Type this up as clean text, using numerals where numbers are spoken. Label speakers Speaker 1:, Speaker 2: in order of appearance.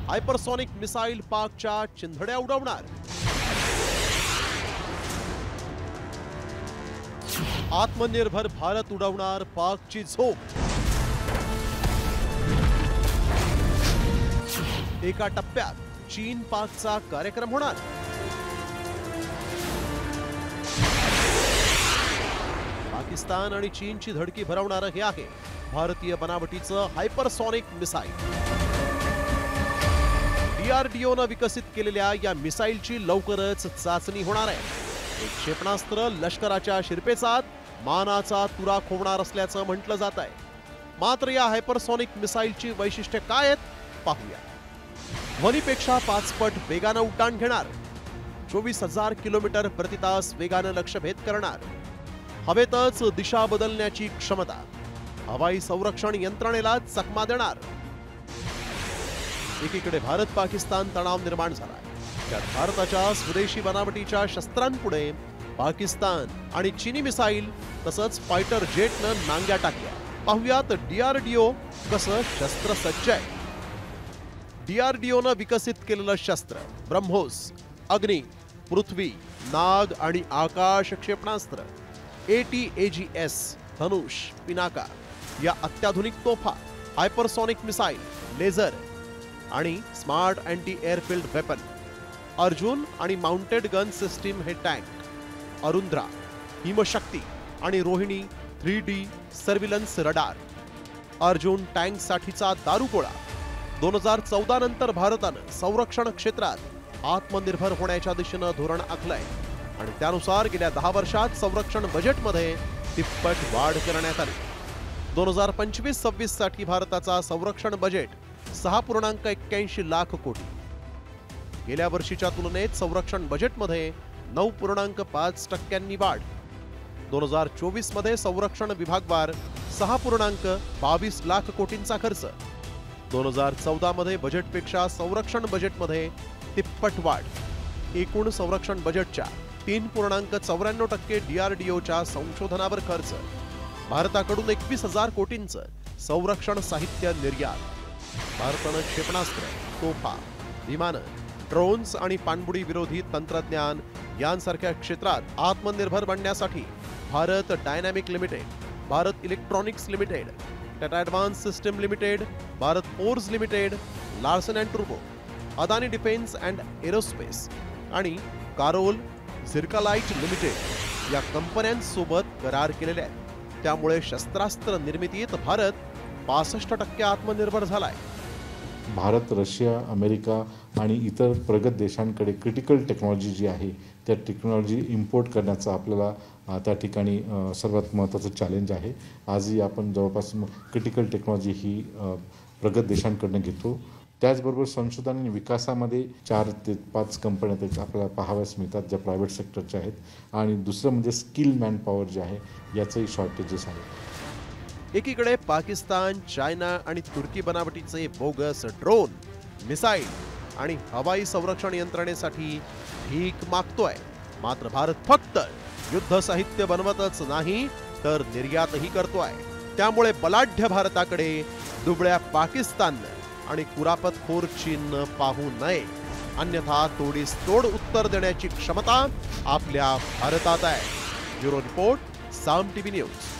Speaker 1: Hypersonic missile पाकच्या चिंधड्या उडवणार। आत्मनिर्भर भारत उडवणार पाकची झोप। एका टप्प्यात चीन पाकचा कार्यक्रम होणार। पाकिस्तान आणि चीनची धडकी भरवणारं हे आहे भारतीय बनावटीचं हायपरसॉनिक मिसाईल। DRDOनं विकसित केलेल्या या मिसाईलची लवकरच चाचणी होणार आहे। एक क्षेपणास्त्र लष्कराच्या शिरपेचात मानाचा तुरा खोवणार असल्याचं म्हटलं जात आहे। मात्र या हायपरसॉनिक मिसाईलची वैशिष्ट्ये काय आहेत पाहूया। ध्वनीपेक्षा 5 पट वेगानं उड्डाण घेणार। 24,000 किलोमीटर प्रति तास वेगानं लक्ष्यभेद करणार। हवेतच दिशा बदलण्याची क्षमता। हवाई संरक्षण यंत्रणेला चकमा देणार। एकीकडे भारत पाकिस्तान तणाव निर्माण झाला। त्यात भारताच्या स्वदेशी बनावटीच्या शस्त्रांपुढे पाकिस्तान आणि चीनी मिसाईल तसंच फायटर जेटनं नांग्या टाकल्या। पाहुयात DRDO कसं शस्त्रसज्ज आहे। DRDOनं विकसित केलेलं शस्त्र ब्रह्मोस, अग्नी, पृथ्वी, नाग आणि आकाश क्षेपणास्त्र, ATAGS, धनुष, पिनाका या अत्याधुनिक तोफा, हायपरसॉनिक मिसाईल, लेझर आणि smart anti airfield weapon, Arjun आणि माउंटेड गन सिस्टीम हे टँक, अरुंद्रा, हिमशक्ती आणि Rohini 3D surveillance radar, Arjun टँकसाठीचा दारुगोळा। 2014 नंतर भारतानं संरक्षण क्षेत्रात आत्मनिर्भर होण्याच्या दिशेनं धोरण आखलंय आणि त्यानुसार गेल्या 10 वर्षात संरक्षण बजेटमध्ये तिप्पट वाढ करण्यात आली। 2025-26 साठी भारताचा संरक्षण बजेट 6.81 लाख कोटी। गेल्या वर्षीच्या तुलनेत संरक्षण बजेटमध्ये 9.5% वाढ। 2024 मध्ये संरक्षण विभागवार 6.22 लाख कोटींचा खर्च। 2014 मध्ये बजेटपेक्षा संरक्षण बजेटमध्ये तिप्पट वाढ। एकूण संरक्षण बजेटच्या 3.94% DRDOच्या संशोधनावर खर्च। भारताकडून 21,000 कोटींचं संरक्षण साहित्य निर्यात। भारतानं क्षेपणास्त्र, तोफा, विमानं, ड्रोन्स आणि पाणबुडी विरोधी तंत्रज्ञान यांसारख्या क्षेत्रात आत्मनिर्भर बनण्यासाठी Bharat dynamic limited, Bharat electronics limited, Tata advance system limited, Bharat forge limited, Larsen and टुर्बो, अदानी डिफेन्स अँड एरोस्पेस आणि कारोल झिरकालाइट लिमिटेड या कंपन्यांसोबत करार केलेले आहेत। त्यामुळे शस्त्रास्त्र निर्मितीत भारत 65% आत्मनिर्भर झालाय।
Speaker 2: भारत, रशिया, अमेरिका आणि इतर प्रगत देशांकडे क्रिटिकल टेक्नॉलॉजी जी आहे त्या टेक्नॉलॉजी इम्पोर्ट करण्याचा आपल्याला त्या ठिकाणी सर्वात महत्त्वाचं चॅलेंज आहे। आजही आपण जवळपास क्रिटिकल टेक्नॉलॉजी ही प्रगत देशांकडून घेतो। त्याचबरोबर संशोधन आणि विकासामध्ये 4 ते 5 कंपन्या आपल्याला पाहाव्यास मिळतात ज्या प्रायव्हेट सेक्टरच्या आहेत आणि दुसरं म्हणजे स्किल मॅनपॉवर जे आहे याचंही शॉर्टेजेस आहे।
Speaker 1: एकीकडे पाकिस्तान, चायना आणि तुर्की बनावटीचे बोगस ड्रोन, मिसाईल आणि हवाई संरक्षण यंत्रणेसाठी भीक मागतोय। मात्र भारत फक्त युद्ध साहित्य बनवतच नाही तर निर्यातही करतोय। त्यामुळे बलाढ्य भारताकडे दुबळ्या पाकिस्ताननं आणि कुरापतखोर चीननं पाहू नये, अन्यथा तोडीस तोड उत्तर देण्याची क्षमता आपल्या भारतात आहे। ब्युरो रिपोर्ट, साम TV न्यूज।